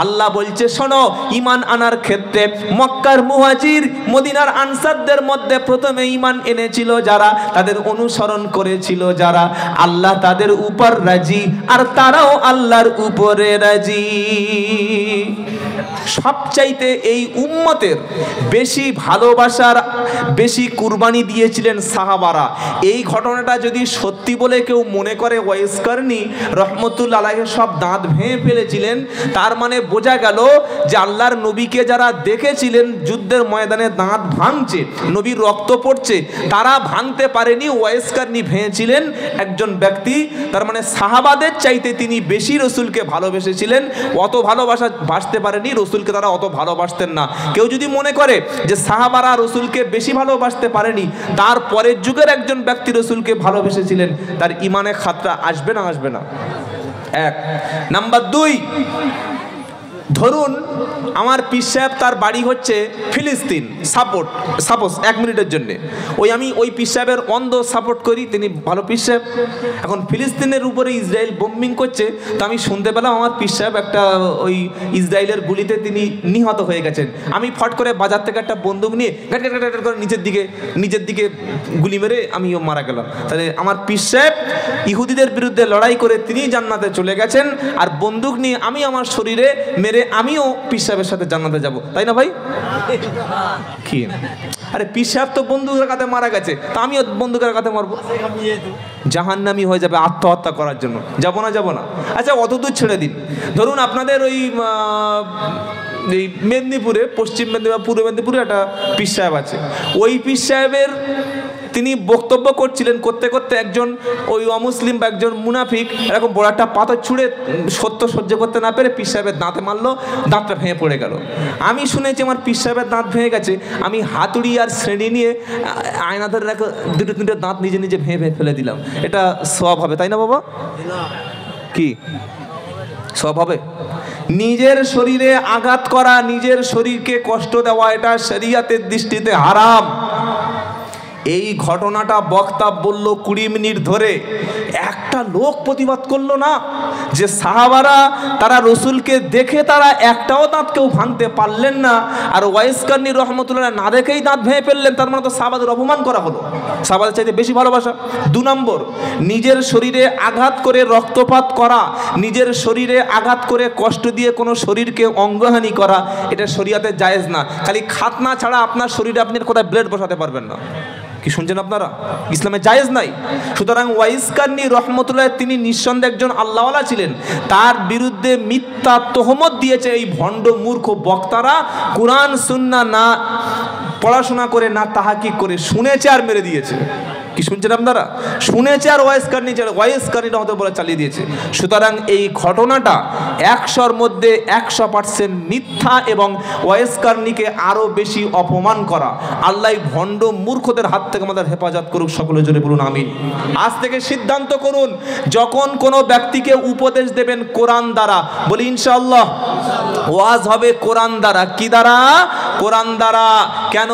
আল্লাহ বলছে, শোনো, ঈমান আনার ক্ষেত্রে মক্কার মুহাজির, মদিনার আনসারদের মধ্যে প্রথমে ঈমান এনেছিল যারা, তাদের অনুসরণ করেছিল যারা, আল্লাহ তাদের উপর রাজি আর তারাও আল্লাহর উপরে রাজি। সবচাইতে এই উম্মতের বেশি ভালোবাসার, বেশি কুরবানি দিয়েছিলেন সাহাবারা। এই ঘটনাটা যদি সত্যি বলে কেউ মনে করে ওয়াইস করনি রহমতুল্লাহ আলাইহি সব দাঁত ভেঙে ফেলেছিলেন, তার মানে বোঝা গেল যে আল্লাহর নবীকে যারা দেখেছিলেন যুদ্ধের ময়দানে দাঁত ভাঙছে, নবীর রক্ত পড়ছে, তারা ভাঙতে পারেনি, ওয়াইস করনি ভেঙেছিলেন একজন ব্যক্তি। তার মানে সাহাবাদের চাইতে তিনি বেশি রসুলকে ভালোবেসেছিলেন। অত ভালোবাসা বাসতে পারেনি, রসুলকে তারা অত ভালোবাসতেন না। কেউ যদি মনে করে যে সাহাবারা রসুলকে বেশি ভালোবাসতে পারেনি, তার পরের যুগের একজন ব্যক্তি রসুলকে ভালোবেসেছিলেন, তার ইমানে খাতরা আসবে না? আসবে না। 1 নাম্বার 2, ধরুন আমার পীর সাহেব তার বাড়ি হচ্ছে ফিলিস্তিন, সাপোজ 1 মিনিটের জন্য আমি ওই পীর সাহেবের অন্ধ সাপোর্ট করি, তিনি ভালো পীর সাহেব। এখন ফিলিস্তিনের উপরে ইসরায়েল বোম্বিং করছে, তো আমি শুনতে পেলাম আমার পীর সাহেব একটা ওই ইসরায়েলের গুলিতে তিনি নিহত হয়ে গেছেন। আমি ফট করে বাজার থেকে একটা বন্দুক নিয়ে ঘাট করে নিজের দিকে গুলি মেরে আমিও মারা গেলাম। তাহলে আমার পীর সাহেব ইহুদিদের বিরুদ্ধে লড়াই করে তিনি জান্নাতে চলে গেছেন, আর বন্দুক নিয়ে আমি আমার শরীরে মেরে আমিও পীর সাহেবের সাথে জান্নাতে যাব, তাই না ভাই? কি আরে পীর সাহেব তো বন্দুকের কাছে মারা গেছে, তা আমিও বন্দুকের কাছে মারবো, জাহান্নামী হয়ে যাবে আত্মহত্যা করার জন্য। যাব না। আচ্ছা অত দূর ছেড়ে দিন, ধরুন আপনাদের ওই মেদিনীপুরে, পশ্চিম মেদিনীপুর, পূর্ব মেদিনীপুরে একটা পীর সাহেব আছে। ওই পীর সাহেবের তিনি বক্তব্য করছিলেন, করতে একজন ওই অমুসলিম বা একজন মুনাফিক এরকম বড় একটা পাথর ছুঁড়ে সত্য সহ্য করতে না পেরে পীর সাহেবের দাঁতে মারলো, দাঁতটা ভেঙে পড়ে গেল। আমি শুনেছি আমার পীর সাহেবের দাঁত ভেঙে গেছে, আমি হাতুড়ি আর শ্রেণী নিয়ে আয়না ধরে দুটো তিনটে দাঁত নিজে ভেঙে ফেলে দিলাম। এটা সওয়াব হবে, তাই না বাবা? কি সওয়াব হবে? নিজের শরীরে আঘাত করা, নিজের শরীরকে কষ্ট দেওয়া, এটা শরীয়তের দৃষ্টিতে হারাম। এই ঘটনাটা বক্তা বলল 20 মিনিট ধরে, একটা লোক প্রতিবাদ করলো না যে সাহাবারা তারা রসুলকে দেখে তারা একটাও দাঁত কেউ ভাঙতে পারলেন না, আর ওয়াইস কারনী রহমতুল্লাহ না দেখেই দাঁত ভেঙে ফেললেন, তার মানে তো সাহাবাদের অপমান করা হলো। সাহাবাদের চাইতে বেশি ভালোবাসা। 2 নম্বর, নিজের শরীরে আঘাত করে রক্তপাত করা, নিজের শরীরে আঘাত করে কষ্ট দিয়ে কোনো শরীরকে অঙ্গহানি করা, এটা শরীয়তে জায়েজ না। খালি খাতনা ছাড়া আপনার শরীরে আপনি কোথায় ব্লেড বসাতে পারবেন না। কি শুনছেন আপনারা? ইসলামে জায়েজ নাই। সুতরাং ওয়াইস কারনী রহমতুল্লাহ তিনি নিঃসন্দেহে একজন আল্লাহওয়ালা ছিলেন, তার বিরুদ্ধে মিথ্যা তোহমত দিয়েছে এই ভণ্ড মূর্খ বক্তারা। কুরআন সুন্নাহ না পড়াশোনা করে, না তাহাকিক করে, শুনেছে আর মেরে দিয়েছে। কি শুনছেন আপনারা? শুনেছে আর ওয়াইস কারনী হতে বলে চালিয়ে দিয়েছে। সুতরাং এই ঘটনাটা 100-র মধ্যে 100% মিথ্যা, এবং ওয়াইস কারনীকে আরো বেশি অপমান করা। আল্লাহ ভণ্ড মূর্খদের হাত থেকে আমাদের হেফাজত করুক, সকলে জোরে বলুন আমিন। আজ থেকে সিদ্ধান্ত করুন, যখন কোনো ব্যক্তিকে উপদেশ দেবেন কোরআন দ্বারা, বলি ইনশাআল্লাহ ওয়াজ হবে কোরআন দ্বারা। কি দ্বারা? কোরআন দ্বারা। কেন?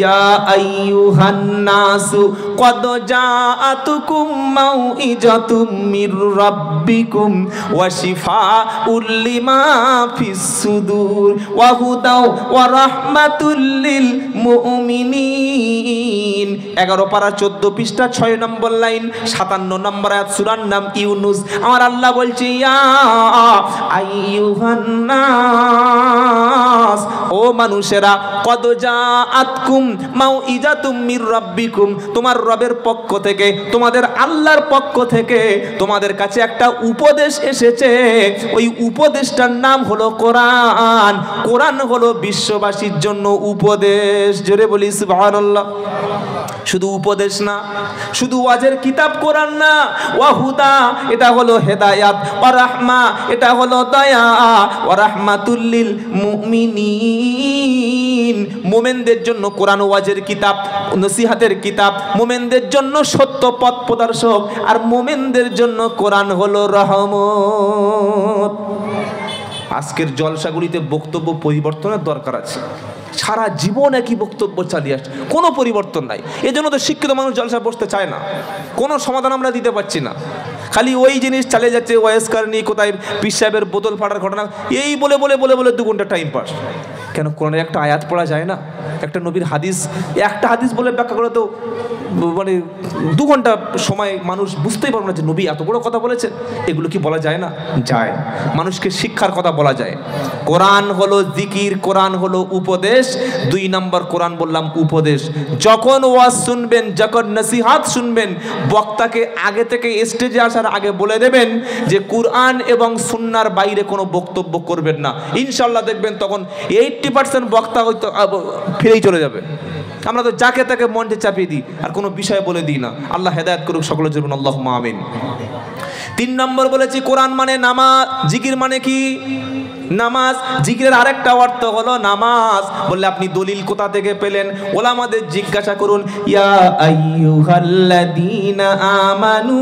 ইয়া আইয়ুহান নাসু কদ জাআতুকুম মাউইজাতুম মির রাব্বিকুম ওয়া শিফাউল লিমা ফিস সুদুর ওয়া হুদাও ওয়া রাহমাতুল লিল মুমিনিন। 11 পারা 14 পৃষ্ঠা 6 নম্বর লাইন 57 নম্বর আয়াত, সূরার নাম ইউনুস। আমার আল্লাহ বলছে ইয়া আইয়ুহান নাস, ও মানুষেরা, কদ জাআতকুম মাউইজাতুম মির রাব্বিকুম, তোমার রবের পক্ষ থেকে, তোমাদের আল্লাহর পক্ষ থেকে তোমাদের কাছে একটা উপদেশ এসেছে। ওই উপদেশটার নাম হলো কোরআন। কোরআন হলো বিশ্ববাসীর জন্য উপদেশ। জোরে বলি সুবহানাল্লাহ। শুধু উপদেশ না, শুধু ওয়াজের কিতাব কোরআন না, ওয়া হুদা এটা হলো হেদায়াত, ওয়া রাহমা এটা হলো দয়া, ওয়া রাহমাতুল লিল মুমিনিন, মুমিনদের জন্য কোরআন ওয়াজের কিতাব, নসিহতের কিতাব, মুমিনদের জন্য সত্য পথ প্রদর্শক, আর মুমিনদের জন্য কোরআন হলো রহমত। আজকের জলসাগুলিতে বক্তব্য পরিবর্তনের দরকার আছে। সারা জীবন একই বক্তব্য চালিয়ে আসছে, কোনো পরিবর্তন নাই। এজন্য তো শিক্ষিত মানুষ জলসা বসতে চায় না, কোনো সমাধান আমরা দিতে পারছি না। খালি ওই জিনিস চালিয়ে যাচ্ছে, ওয়াইস কারনী কোথায় পীর সাহেবের বোতল ফাটার ঘটনা, এই বলে 2 ঘন্টা টাইম পাস। কেন কোরআনের একটা আয়াত পড়া যায় না? একটা নবীর হাদিস, একটা হাদিস বলে ব্যাখ্যা করে তো মানে 2 ঘন্টা সময় মানুষ বুঝতেই পারবে না যে নবী এত বড় কথা বলেছেন। এগুলো কি বলা যায় না? যায়। মানুষকে শিক্ষার কথা বলা যায়। কোরআন হলো জিকির, কোরআন হলো উপদেশ। 2 নম্বর কোরআন বললাম উপদেশ। যখন ওয়াজ শুনবেন, যখন নসিহত শুনবেন, বক্তাকে আগে থেকে স্টেজে আসার আগে বলে দেবেন যে কোরআন এবং সুন্নাহর বাইরে কোনো বক্তব্য করবেন না। ইনশাআল্লাহ দেখবেন তখন 80% বক্তা হয়তো ফিরেই চলে যাবে। আমরা তো যাকে তাকে মঞ্চে চাপিয়ে দিই আর কোনো বিষয় বলে দিই না। আল্লাহ হেদায়েত করুক, সকলে বলুন আল্লাহুম্মা আমিন। 3 নম্বর বলেছি কোরআন মানে নামাজ, জিকির মানে কি? নামাজ। জিকিরের আরেকটা অর্থ হলো নামাজ। বললে আপনি দলিল কোথা থেকে পেলেন? ওলামাদের জিজ্ঞাসা করুন। ইয়া আইয়ুহাল্লাযীনা আমানু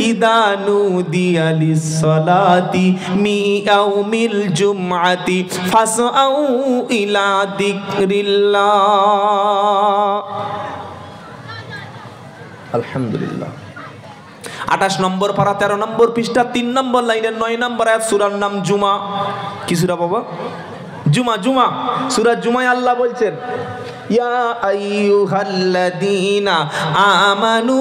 ইযা নুদিয়া লিস-সালাতি মিন ইয়াউমিল জুমআতি ফাসআউ ইলা যিকরিল্লাহ। আলহামদুলিল্লাহ। 28 নম্বর পারা 13 নম্বর পৃষ্ঠা 3 নম্বর লাইনের 9 নম্বর আয়াত, সূরার নাম জুমা। কি সূরা বাবা? জুমা। জুমা সূরা জুমায় আল্লাহ বলছেন ইয়া আইয়ুহাল্লাযীনা আমানু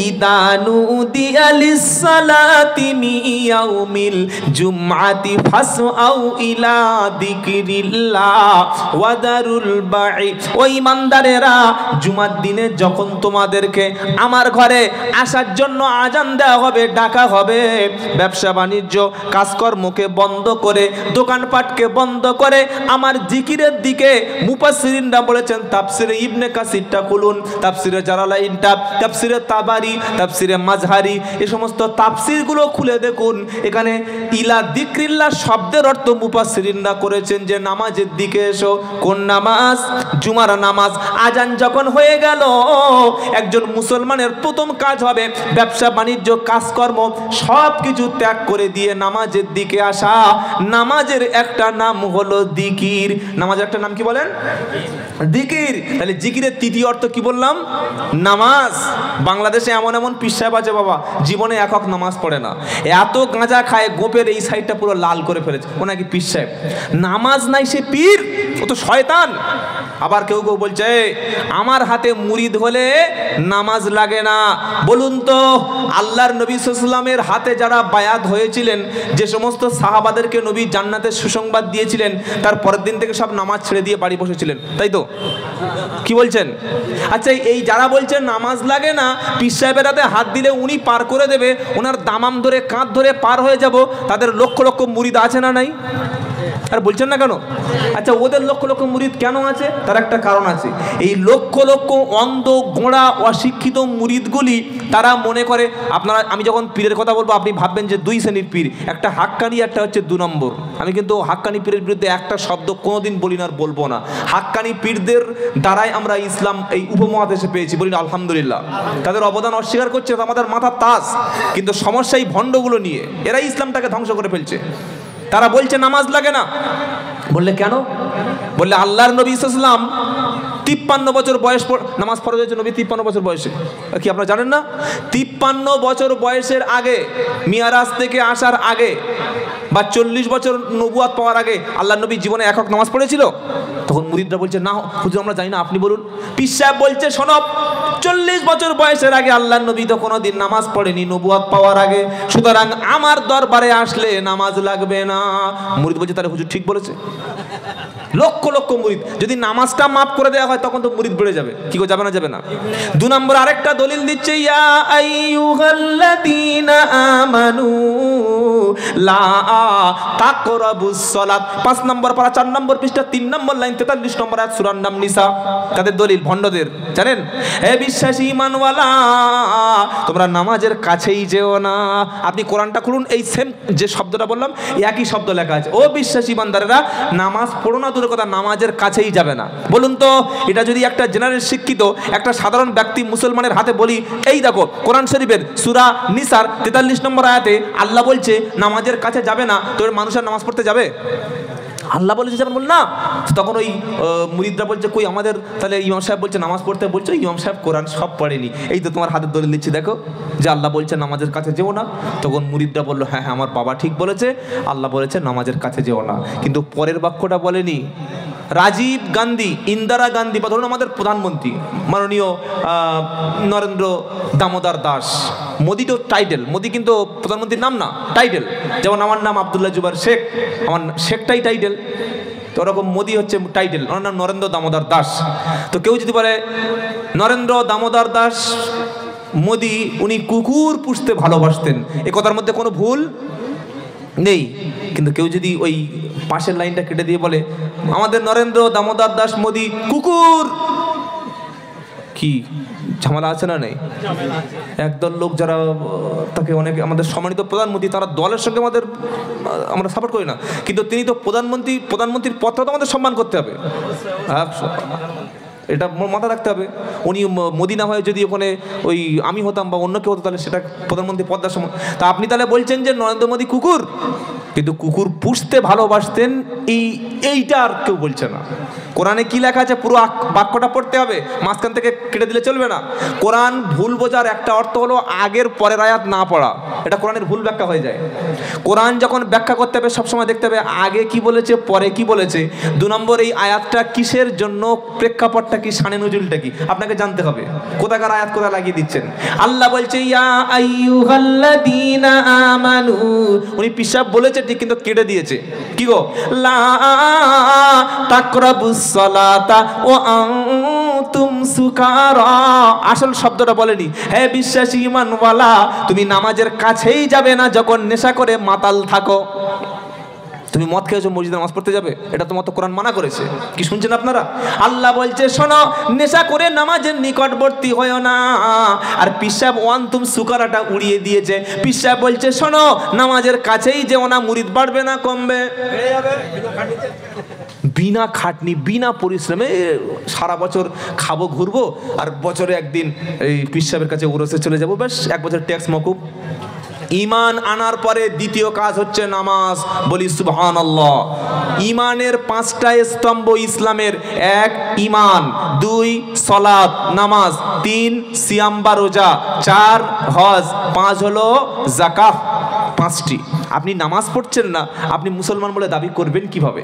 ইযা নুদিয়া লিস-সালাতি মিন ইয়াউমিল জুমআতি ফাসআউ ইলা যিকরিল্লাহ ওয়া দারুল বাই। ও ঈমানদারেরা, জুমার দিনে যখন তোমাদেরকে আমার ঘরে আসার জন্য আজান দেওয়া হবে, ডাকা হবে, ব্যবসা বাণিজ্য কাজকর্মকে বন্ধ করে, দোকানপাটকে বন্ধ করে আমার জিকিরের দিকে মুফাসসিরিনরা বলেছেন। তাফসিরে ইবনে কাসিরটা খুলুন, তাফসিরে জালালাইনটা, তাফসিরে তাবারি, তাফসিরে মাজহারি, এই সমস্ত তাফসিরগুলো খুলে দেখুন। এখানে ইলা যিকরিল্লাহ শব্দের অর্থ মুফাসসিরিনরা করেছেন যে নামাজের দিকে এসো। কোন নামাজ? জুমার নামাজ। আজান যখন হয়ে গেল, একজন মুসলমানের প্রথম কাজ হবে ব্যবসা বাণিজ্য কাজকর্ম সব কিছু ত্যাগ করে দিয়ে নামাজের দিকে আসা। নামাজের একটা নাম হলো জিকির। নামাজের একটা নাম কি বলেন? জিকির। তাহলে জিকিরের তৃতীয় অর্থ কি বললাম? নামাজ। বাংলাদেশে এমন এমন পীর সাহেব আছে বাবা, জীবনে একক নামাজ পড়ে না, এত গাঁজা খায়, গোপের এই সাইডটা পুরো লাল করে ফেলেছে, ও নাকি পীর সাহেব। নামাজ নাই সে পীর, ও তো শয়তান। আবার কেউ কেউ বলছে আমার হাতে মুরিদ হলে নামাজ লাগে না। বলুন তো, আল্লাহর নবী সাল্লাল্লাহু আলাইহি ওয়াসাল্লামের হাতে যারা বায়াত হয়েছিলেন, যে সমস্ত সাহাবাদেরকে নবী জান্নাতের সুসংবাদ দিয়েছিলেন, তার পরের দিন থেকে সব নামাজ ছেড়ে দিয়ে বাড়ি বসেছিলেন, তাই তো? কি বলছেন? আচ্ছা, এই যারা বলছেন নামাজ লাগে না, পীর সাহেবের হাতে হাত দিলে উনি পার করে দেবে, ওনার দামাম ধরে কাঁধ ধরে পার হয়ে যাব, তাদের লক্ষ লক্ষ মুরিদ আছে না নাই? আর বলছেন না কেন? আচ্ছা, ওদের লক্ষ লক্ষ মুরিদ কেন আছে? তার একটা কারণ আছে। এই লক্ষ লক্ষ অন্ধ গোঁড়া অশিক্ষিত মুরিদগুলি তারা মনে করে, আপনারা, আমি যখন পীরের কথা বলবো আপনি ভাববেন যে দুই শ্রেণীর পীর, একটা হাক্কানি, একটা হচ্ছে 2 নম্বর। আমি কিন্তু হাক্কানি পীরের বিরুদ্ধে একটা শব্দ কোনোদিন বলি না আর বলবো না। হাক্কানি পীরদের দ্বারাই আমরা ইসলাম এই উপমহাদেশে পেয়েছি, বলি না আলহামদুলিল্লাহ। তাদের অবদান অস্বীকার করছে আমাদের মাথার তাজ, কিন্তু সমস্যা এই ভণ্ডগুলো নিয়ে, এরাই ইসলামটাকে ধ্বংস করে ফেলছে। তারা বলছে নামাজ লাগে না। বললে কেন? বললে আল্লাহর নবী সাল্লাল্লাহু আলাইহি ওয়াসাল্লাম 53 বছর বয়স নামাজ ফরজ হয়েছে। নবী 53 বছর বয়সে, কি আপনারা জানেন না? 53 বছর বয়সের আগে, মিরাজ থেকে আসার আগে বা 40 বছর নবুয়ত পাওয়ার আগে আল্লাহর নবী জীবনে একক নামাজ পড়েছিল? তখন মুরিদরা বলছে না হুজুর আমরা জানি না, আপনি বলুন। পীর সাহেব বলছে শোনো, 40 বছর বয়সের আগে আল্লাহর নবী তো কোনোদিন নামাজ পড়েনি নবুয়ত পাওয়ার আগে, সুতরাং আমার দরবারে আসলে নামাজ লাগবে না। মুরিদ বলছে তাহলে হুজুর ঠিক বলেছে। লক্ষ লক্ষ মুরিদ, যদি নামাজটা মাফ করে দেওয়া হয় তখন তো মুরিদ বেড়ে যাবে। কি করে যাবে না? যাবে না। 2 নম্বর আরেকটা দলিল দিচ্ছে, ইয়া আইয়ুহাল্লাযীনা আমানু লা তাকরাবুস সালাত। 5 নম্বর পারা 4 নম্বর পৃষ্ঠা 3 নম্বর লাইন 43 নম্বর আয়াত, সূরার নাম নিসা। তাদের দলিল ভণ্ডদের জানেন? হে বিশ্বাসী ঈমানওয়ালা, তোমরা নামাজের কাছেই যেও না। আপনি কোরআনটা খুলুন, এই সেম যে শব্দটা বললাম একই শব্দ লেখা আছে। ও বিশ্বাসী ঈমানদারেরা, নামাজ পড়ো না, দূরের কথা নামাজের কাছেই যাবে না। বলুন তো, এটা যদি একটা জেনারেল শিক্ষিত একটা সাধারণ ব্যক্তি মুসলমানের হাতে বলি, এই দেখো কোরআন শরীফের সূরা নিসার 43 নম্বর আয়াতে আল্লাহ বলছে নামাজের কাছে যাবে না, তো মানুষের নামাজ পড়তে যাবে? আল্লাহ বলেছে যেমন বল না। তখন ওই মুরিদরা বলছে কই আমাদের, তাহলে ইমাম সাহেব বলছে নামাজ পড়তে, বলছে ইমাম সাহেব কোরআন সব পড়েনি, এই তো তোমার হাতে দলিল দিচ্ছি দেখো যে আল্লাহ বলছে নামাজের কাছে যেও না। তখন মুরিদরা বললো হ্যাঁ হ্যাঁ আমার বাবা ঠিক বলেছে, আল্লাহ বলেছে নামাজের কাছে যেও না, কিন্তু পরের বাক্যটা বলেনি। রাজীব গান্ধী, ইন্দিরা গান্ধী বা ধরুন আমাদের প্রধানমন্ত্রী মাননীয় নরেন্দ্র দামোদর দাস, মোদি তো টাইটেল, মোদি কিন্তু প্রধানমন্ত্রীর নাম না, টাইটেল। যেমন আমার নাম আব্দুল্লাহ জুবার শেখ, আমার শেখটাই টাইটেল, তো ওরকম মোদি হচ্ছে টাইটেল, ওনার নাম নরেন্দ্র দামোদর দাস। তো কেউ যদি বলে নরেন্দ্র দামোদর দাস মোদি উনি কুকুর পুষতে ভালোবাসতেন, এ কথার মধ্যে কোনো ভুল নেই। কিন্তু কেউ যদি ওই পাশের লাইনটা কেটে দিয়ে বলে আমাদের নরেন্দ্র দামোদর দাস মোদি কুকুর, কি ঝামেলা আছে না নেই? একদল লোক যারা তাকে অনেকে আমাদের সম্মানিত প্রধানমন্ত্রী, তারা দলের সঙ্গে আমরা সাপোর্ট করি না, কিন্তু তিনি তো প্রধানমন্ত্রীর পদটা তো আমাদের সম্মান করতে হবে, এটা মাথা রাখতে হবে। উনি মোদি না হয়ে যদি ওখানে ওই আমি হতাম বা অন্য কেউ হতো, তাহলে সেটা প্রধানমন্ত্রী পদ্মার সময়। তা আপনি তাহলে বলছেন যে নরেন্দ্র মোদী কুকুর, কিন্তু কুকুর পুষতে ভালোবাসতেন, এইটা আর কেউ বলছে না। কোরআনে কি লেখা আছে পুরো বাক্যটা পড়তে হবে, মাঝখান থেকে কেটে দিলে চলবে না। কোরআন ভুল বোঝার একটা অর্থ হলো আগের পরের আয়াত না পড়া, এটা কোরআনের ভুল ব্যাখ্যা হয়ে যায়। কোরআন যখন ব্যাখ্যা করতে হবে সবসময় দেখতে হবে আগে কি বলেছে পরে কি বলেছে। 2 নম্বর, এই আয়াতটা কিসের জন্য, প্রেক্ষাপটটা কি, শানে নজুলটা কি, আপনাকে জানতে হবে কোথাকার আয়াত কোথায় লাগিয়ে দিচ্ছেন। আল্লাহ বলছে ইয়া আইয়ুহাল্লাযীনা আমানু, উনি পিশাব বলেছে ঠিক, কিন্তু কেটে দিয়েছে কি গো, লা তাকরাবুস সালাতা ওয়া আনতুম সুকারা, আসল শব্দটা বলেনি। হে বিশ্বাসী ঈমানওয়ালা, তুমি নামাজের কাছেই যাবে না যখন নেশা করে মাতাল থাকো। তুমি মদ খেয়েছো, মসজিদে নামাজ পড়তে যাবে? এটা তোমার তো কোরআন মানা করেছে। কি শুনছেন আপনারা? আল্লাহ বলছে শোনো, নেশা করে নামাজের নিকটবর্তী হয়ো না। আর পিশাব ওয়ান্তুম সুকারাটা উড়িয়ে দিয়েছে। পিশাব বলছে শোনো, নামাজের কাছেই যেও না, মুরিদ বাড়বে না কমবে। বিনা খাটনি বিনা পরিশ্রমে সারা বছর খাবো ঘুরবো, আর বছরে একদিন এই পিশাবের কাছে উরসে চলে যাবো, ব্যাস 1 বছর ট্যাক্স মকুব। ঈমান আনার পরে দ্বিতীয় কাজ হচ্ছে নামাজ। বলি সুবহানাল্লাহ। ঈমানের 5টা স্তম্ভ ইসলামের: 1 ঈমান, 2 সালাত নামাজ, 3 সিয়াম বা রোজা, 4 হজ, 5 হলো যাকাত। 5টি। আপনি নামাজ পড়ছেন না, আপনি মুসলমান বলে দাবি করবেন কিভাবে?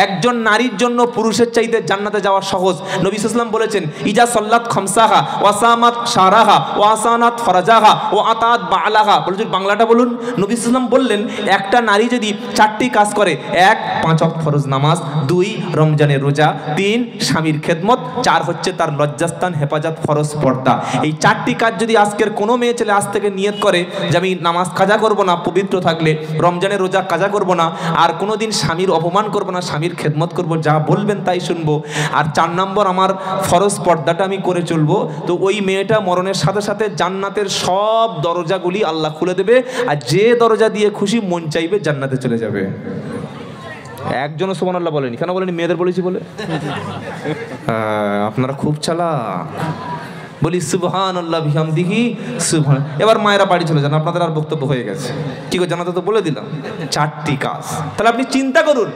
একজন নারীর জন্য পুরুষের চাইতে জান্নাতে যাওয়া সহজ। নবী সাল্লাল্লাহু আলাইহি ওয়াসাল্লাম বলেছেন ইজা সাল্লাত খামসাহা ওয়া সামাত শাহরাহা ওয়া আসানাত ফরাজাহা ওয়া আতাত বালাহা। বলুন বাংলাটা বলুন। নবী সাল্লাল্লাহু আলাইহি ওয়াসাল্লাম বললেন একটা নারী যদি 4টি কাজ করে: 1 5 ওয়াক্ত ফরজ নামাজ, 2 রমজানের রোজা, 3 স্বামীর খেদমত, 4 হচ্ছে তার লজ্জাস্থান হেফাজত ফরজ পর্দা। এই 4টি কাজ যদি আজকের কোনো মেয়ে ছেলে আজ থেকে নিয়ত করে যে আমি নামাজ কাজা করব না পবিত্র থাকলে, রমজানের রোজা কাজা করব না, আর কোনোদিন স্বামীর অপমান করব না, স্বামীর খেদমত করব, যা বলবেন তাই শুনবো, আর 4 নম্বর আমার ফরজ পর্দাটা আমি করে চলবো, তো ওই মেয়েটা মরণের সাথে সাথে জান্নাতের সব দরজাগুলি আল্লাহ খুলে দেবে, আর যে দরজা দিয়ে খুশি মন চাইবে জান্নাতে চলে যাবে। একজনও সুবহানাল্লাহ বলেনি। কেন বলেনি? মেয়েদের বলেছি বলে। আপনারা খুব চালাক। বলি সুবহানাল্লাহ বিহামদিহি সুবহান। এবার মায়েরা বাড়ি চলে যান, আপনাদের আর বক্তব্য হয়ে গেছে। কি করে জানাতে তো বলে দিলাম 4টি কাজ। তাহলে আপনি চিন্তা করুন,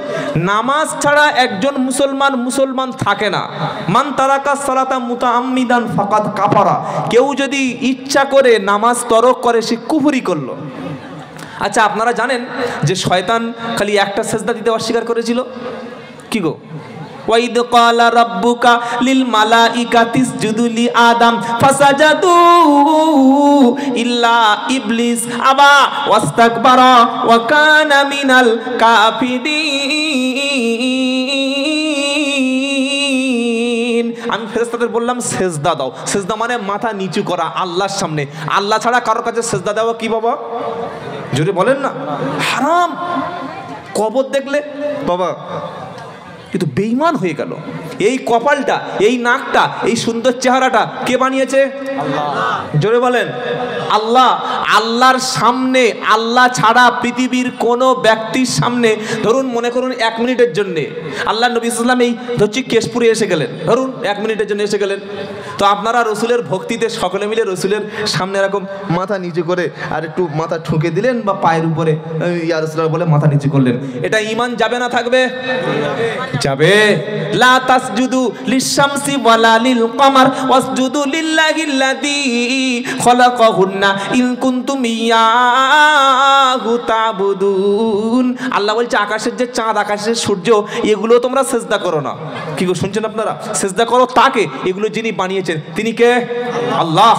নামাজ ছাড়া একজন মুসলমান থাকে না। মান তারাকা সালাতা মুতাআম্মিদান ফাকাদ কাফারা। কেউ যদি ইচ্ছা করে নামাজ তরক করে সে কুফরি করলো। আচ্ছা, আপনারা জানেন যে শয়তান খালি একটা সেজদা দিতে অস্বীকার করেছিল? কি গো? ওয়াইদ ক্বালা রাব্বুকা লিল মালাইকাতি ইসজুদু লি আদম ফাসাজাদু ইল্লা ইবলিস আবা ওয়াস্তাকবারা ওয়া কানা মিনাল কাফিরিন। আমি ফেরেশতাদের বললাম সেজদা দাও। সেজদা মানে মাথা নিচু করা আল্লাহর সামনে। আল্লাহ ছাড়া কারোর কাছে সেজদা দেওয়া কি বাবা? জোরে বলেন না, হারাম। কবর দেখলে বাবা কিন্তু বেঈমান হয়ে গেল। এই কপালটা, এই নাকটা, এই সুন্দর চেহারাটা কে বানিয়েছে? আল্লাহ। জোরে বলেন আল্লাহ। আল্লাহর সামনে, আল্লাহ ছাড়া পৃথিবীর কোনো ব্যক্তির সামনে, ধরুন মনে করুন 1 মিনিটের জন্য আল্লাহ নবী সাল্লাল্লাহু আলাইহি ওয়াসাল্লাম এই ধরছি কেশপুরে এসে গেলেন, ধরুন 1 মিনিটের জন্য এসে গেলেন, তো আপনারা রসুলের ভক্তিতে সকলে মিলে রসুলের সামনে এরকম মাথা নিচু করে আর একটু মাথা ঠুকে দিলেন বা পায়ের উপরে ইয়া রাসূলুল্লাহ বলে মাথা নিচু করলেন। এটা ঈমান যাবে না থাকবে? যাবে। লা তাসজুদু লিশ-শামসি ওয়ালা লিল কমার ওয়াসজুদু লিল্লাহিল্লাযী খলাকাহুন্না ইন কুনতুম ইয়াহু তা'বুদুন। আল্লাহ বলছে আকাশের যে চাঁদ, আকাশের সূর্য, এগুলো তোমরা সিজদা করো না। কি গো শুনছেন আপনারা? সিজদা করো তাকে, এগুলো যিনি বানিয়েছেন তিনি কে? আল্লাহ।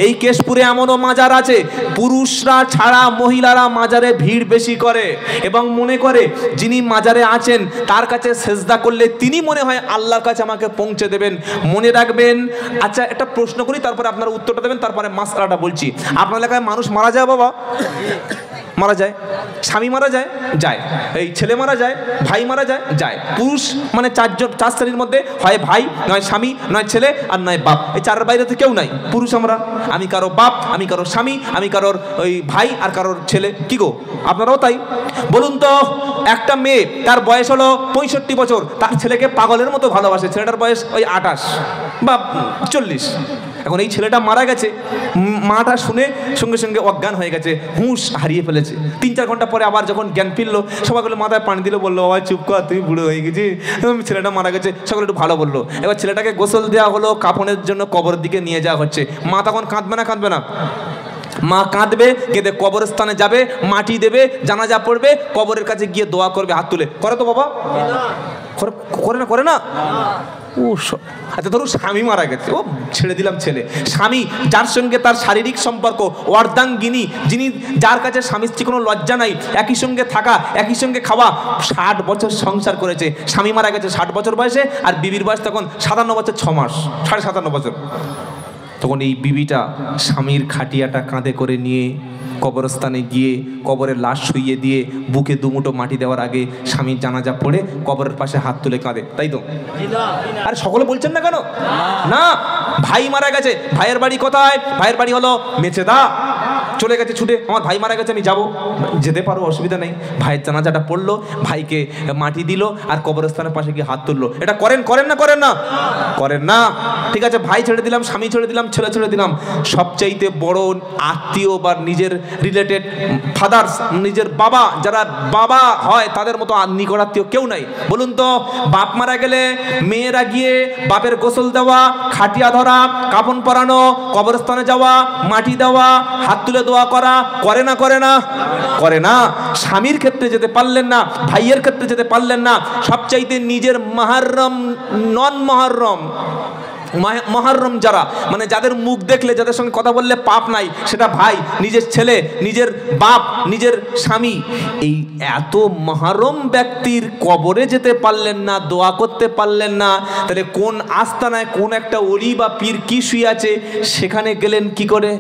এই কেশপুরে এমনও মাজার আছে পুরুষরা ছাড়া মহিলারা মাজারে ভিড় বেশি করে এবং মনে করে যিনি মাজারে আছেন তার কাছে সেজদা করলে তিনি মনে হয় আল্লাহর কাছে আমাকে পৌঁছে দেবেন। মনে রাখবেন। আচ্ছা একটা প্রশ্ন করি, তারপরে আপনারা উত্তরটা দেবেন, তারপরে মাসআলাটা বলছি। আপনার এলাকায় মানুষ মারা যায় বাবা? মারা যায়। স্বামী মারা যায়? যায়। এই ছেলে মারা যায়, ভাই মারা যায়? যায়। পুরুষ মানে চার শ্রেণীর মধ্যে, হয় ভাই, নয় স্বামী, নয় ছেলে, আর নয় বাপ। এই চারের বাইরে তো কেউ নাই। পুরুষ আমরা, আমি কারো বাপ, আমি কারোর স্বামী, আমি কারোর ওই ভাই, আর কারোর ছেলে। কি গো আপনারাও তাই? বলুন তো, একটা মেয়ে তার বয়স হলো 65 বছর, তার ছেলেকে পাগলের মতো ভালোবাসে, ছেলেটার বয়স ওই 28 বা 40। এখন এই ছেলেটা মারা গেছে, মাটা শুনে সঙ্গে সঙ্গে অজ্ঞান হয়ে গেছে, হুঁশ হারিয়ে ফেলেছে। 3-4 ঘন্টা পরে আবার যখন জ্ঞান ফিরলো, সবাই বলে মাথায় পানি দিল, বললো বাবা চুপ কর, তুই বুড়ো হয়ে গেছিস, ছেলেটা মারা গেছে। সকলে একটু ভালো বললো। এবার ছেলেটাকে গোসল দেওয়া হলো, কাফনের জন্য কবরের দিকে নিয়ে যাওয়া হচ্ছে। মা তখন কাঁদবে না? কাঁদবে না? মা কাঁদবে, কেঁদে কবরস্থানে যাবে, মাটি দেবে, জানাজা পড়বে, কবরের কাছে গিয়ে দোয়া করবে হাত তুলে। করে তো বাবা? করে না? করে না? ও আচ্ছা, ধরুন স্বামী মারা গেছে, ও ছেড়ে দিলাম ছেলে, স্বামী যার সঙ্গে তার শারীরিক সম্পর্ক, অর্ধাঙ্গিনী, যিনি যার কাছে স্বামী স্ত্রী কোনো লজ্জা নাই, একই সঙ্গে থাকা, একই সঙ্গে খাওয়া, 60 বছর সংসার করেছে। স্বামী মারা গেছে 60 বছর বয়সে, আর বিবির বয়স তখন 57 বছর 6 মাস, 57.5 বছর। তখন এই বিবিটা স্বামীর খাটিয়াটা কাঁধে করে নিয়ে কবরস্থানে গিয়ে কবরের লাশ শুইয়ে দিয়ে বুকে দুমুঠো মাটি দেওয়ার আগে স্বামীর জানাজা পড়ে কবরের পাশে হাত তুলে কাঁদে, তাই তো? আরে সকলে বলছেন না কেন? না, ভাই মারা গেছে, ভাইয়ের বাড়ি কোথায়? ভাইয়ের বাড়ি হলো মেচেদা। চলে গেছে ছুটে, আমার ভাই মারা গেছে, আমি যাবো, যেতে পারো, অসুবিধা নেই। ভাইয়ের জানাজাটা পড়লো, ভাইকে মাটি দিল, আর কবরস্থানের পাশে গিয়ে হাত তুললো। এটা করেন না? করেন না? করেন না। ঠিক আছে, ভাই ছেড়ে দিলাম, স্বামী ছেড়ে দিলাম, ছেলে ছেড়ে দিলাম, সবচাইতে বড় আত্মীয় বা নিজের রিলেটেড ফাদার্স, নিজের বাবা, যারা বাবা হয় তাদের মতো নিকট আত্মীয় কেউ নাই। বলুন তো, বাপ মারা গেলে মেয়েরা গিয়ে বাপের গোসল দেওয়া, খাটিয়া ধরা, কাফন পরানো, কবরস্থানে যাওয়া, মাটি দেওয়া, হাত তুলে দোয়া করা, করে না? করে না? করে না। স্বামীর ক্ষেত্রে যেতে পারলেন না, ভাইয়ের ক্ষেত্রে যেতে পারলেন না, সবচাইতে নিজের মুহররম, নন মুহররম, মুহররম যারা, মানে যাদের মুখ দেখলে, যাদের সঙ্গে কথা বললে পাপ নাই, সেটা ভাই, নিজের ছেলে, নিজের বাপ, নিজের স্বামী। এই এত মুহররম ব্যক্তির কবরে যেতে পারলেন না, দোয়া করতে পারলেন না, তাহলে কোন আস্তানায় কোন একটা ওলি বা পীর কি শুয়ে আছে সেখানে গেলেন কি করে?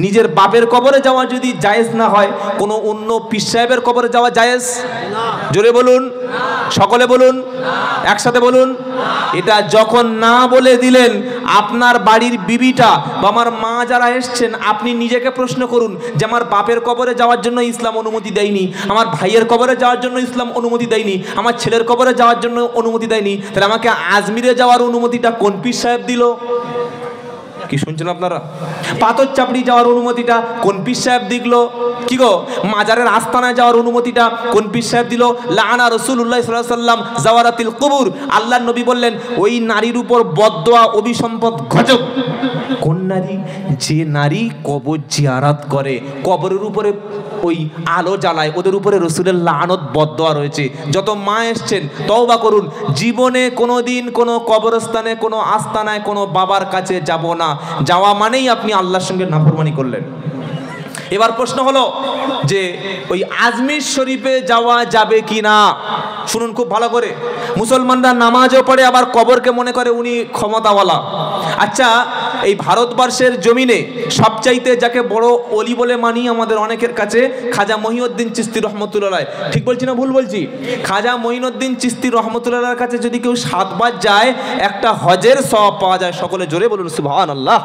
নিজের বাপের কবরে যাওয়া যদি জায়েজ না হয়, কোনো অন্য পীর সাহেবের কবরে যাওয়া জায়েজ? জোরে বলুন, সকলে বলুন, একসাথে বলুন। এটা যখন না বলে দিলেন, আপনার বাড়ির বিবিটা বা আমার মা যারা এসছেন, আপনি নিজেকে প্রশ্ন করুন যে আমার বাপের কবরে যাওয়ার জন্য ইসলাম অনুমতি দেয়নি, আমার ভাইয়ের কবরে যাওয়ার জন্য ইসলাম অনুমতি দেয়নি, আমার ছেলের কবরে যাওয়ার জন্য অনুমতি দেয়নি, তাহলে আমাকে আজমিরে যাওয়ার অনুমতিটা কোন পীর সাহেব দিল? কি শুনছেন আপনারা? পাথর চাপড়ি যাওয়ার অনুমতিটা কোন পীর সাহেব দিল? কি গো, মাজারের আস্তানায় যাওয়ার অনুমতিটা কোন পীর সাহেব দিল? লাআনা রাসূলুল্লাহ সাল্লাল্লাহু আলাইহি ওয়াসাল্লাম যাওয়ারাতিল কুবুর। আল্লাহর নবী বললেন ওই নারীর উপর বদদোয়া, অভিসম্পদ গজব। কোন নারী? যে নারী কবর জিয়ারত করে, কবরের উপরে ওই আলো জ্বালায়, ওদের উপরে রাসূলের লানত বদদোয়া রয়েছে। যত মা এসছেন তওবা করুন, জীবনে কোনোদিন কোনো কবরস্থানে, কোনো আস্তানায়, কোনো বাবার কাছে যাব না। যাওয়া মানেই আপনি আল্লাহর সঙ্গে নাফরমানি করলেন। এবার প্রশ্ন হলো যে ওই আজমির শরীফে যাওয়া যাবে কি না? শুনুন খুব ভালো করে। মুসলমানরা নামাজও পড়ে, আবার কবরকে মনে করে উনি ক্ষমতাওয়ালা। আচ্ছা, এই ভারতবর্ষের জমিনে সবচাইতে যাকে বড় অলি বলে মানি আমাদের অনেকের কাছে, খাজা মহিউদ্দিন চিশতি রহমতুল্লাহ। ঠিক বলছি না ভুল বলছি? খাজা মহিউদ্দিন চিশতি রহমতুল্লাহর কাছে যদি কেউ 7 বার যায়, একটা হজের সওয়াব পাওয়া যায়। সকলে জোরে বলুন সুবহানাল্লাহ।